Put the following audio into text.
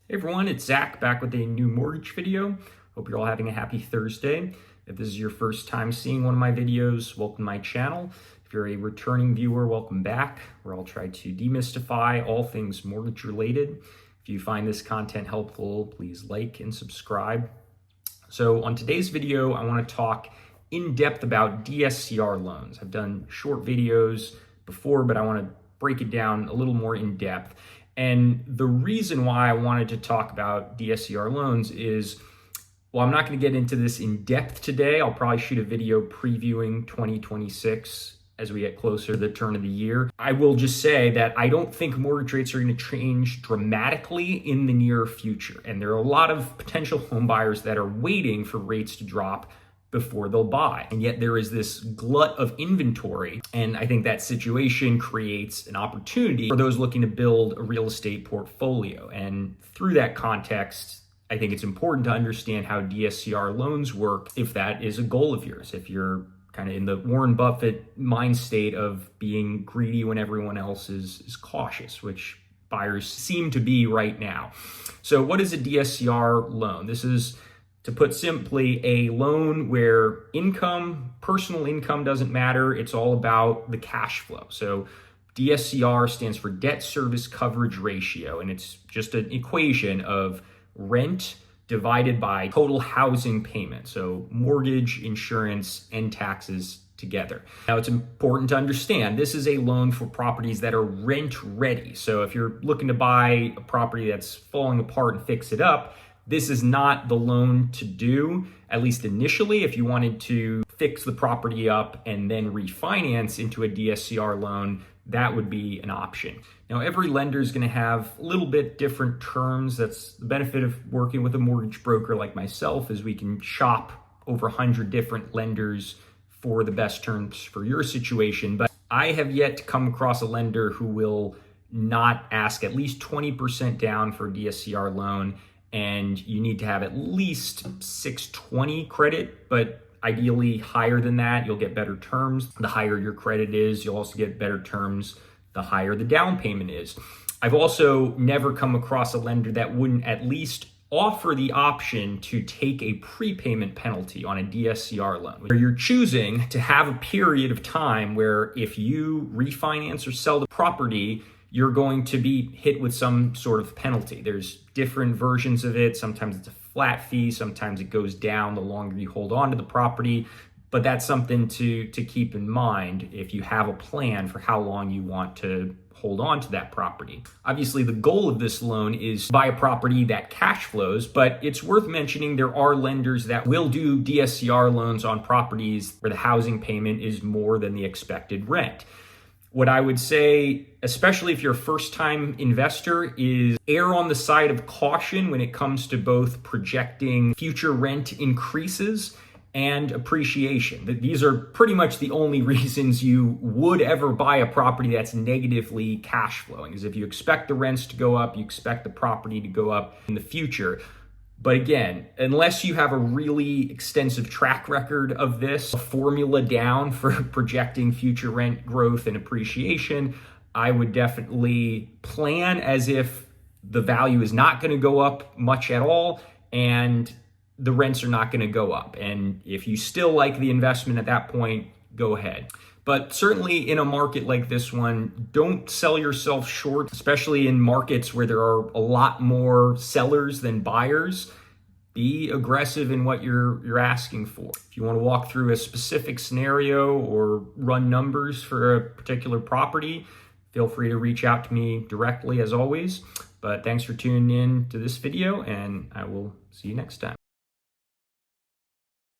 Hey everyone, it's Zach back with a new mortgage video. Hope you're all having a happy Thursday. If this is your first time seeing one of my videos, welcome to my channel. If you're a returning viewer, welcome back, where I'll try to demystify all things mortgage related. If you find this content helpful, please like and subscribe. So on today's video, I want to talk in depth about DSCR loans. I've done short videos before, but I want to break it down a little more in depth. And the reason why I wanted to talk about DSCR loans is, well, I'm not going to get into this in depth today. I'll probably shoot a video previewing 2026 as we get closer to the turn of the year. I will just say that I don't think mortgage rates are going to change dramatically in the near future. And there are a lot of potential home buyers that are waiting for rates to drop before they'll buy. And yet there is this glut of inventory. And I think that situation creates an opportunity for those looking to build a real estate portfolio. And through that context, I think it's important to understand how DSCR loans work if that is a goal of yours. If you're kind of in the Warren Buffett mind state of being greedy when everyone else is cautious, which buyers seem to be right now. So what is a DSCR loan? This is, to put simply, a loan where personal income doesn't matter. It's all about the cash flow. So DSCR stands for debt service coverage ratio, and it's just an equation of rent divided by total housing payment. So mortgage, insurance, and taxes together. Now, it's important to understand this is a loan for properties that are rent ready. So if you're looking to buy a property that's falling apart and fix it up, this is not the loan to do, at least initially. If you wanted to fix the property up and then refinance into a DSCR loan, that would be an option. Now, every lender is going to have a little bit different terms. That's the benefit of working with a mortgage broker like myself, is we can shop over 100 different lenders for the best terms for your situation. But I have yet to come across a lender who will not ask at least 20% down for a DSCR loan, and you need to have at least 620 credit, but ideally higher than that. You'll get better terms. The higher your credit is, you'll also get better terms the higher the down payment is. I've also never come across a lender that wouldn't at least offer the option to take a prepayment penalty on a DSCR loan, where you're choosing to have a period of time where if you refinance or sell the property, you're going to be hit with some sort of penalty. There's different versions of it. Sometimes it's a flat fee. Sometimes it goes down the longer you hold on to the property. But that's something to keep in mind if you have a plan for how long you want to hold on to that property. Obviously, the goal of this loan is to buy a property that cash flows, but it's worth mentioning there are lenders that will do DSCR loans on properties where the housing payment is more than the expected rent. What I would say, especially if you're a first-time investor, is err on the side of caution when it comes to both projecting future rent increases and appreciation. These are pretty much the only reasons you would ever buy a property that's negatively cash flowing, is if you expect the rents to go up, you expect the property to go up in the future. But again, unless you have a really extensive track record of this, a formula down for projecting future rent growth and appreciation, I would definitely plan as if the value is not going to go up much at all and the rents are not going to go up. And if you still like the investment at that point, go ahead. But certainly in a market like this one, don't sell yourself short, especially in markets where there are a lot more sellers than buyers. Be aggressive in what you're asking for. If you want to walk through a specific scenario or run numbers for a particular property, feel free to reach out to me directly as always. But thanks for tuning in to this video, and I will see you next time.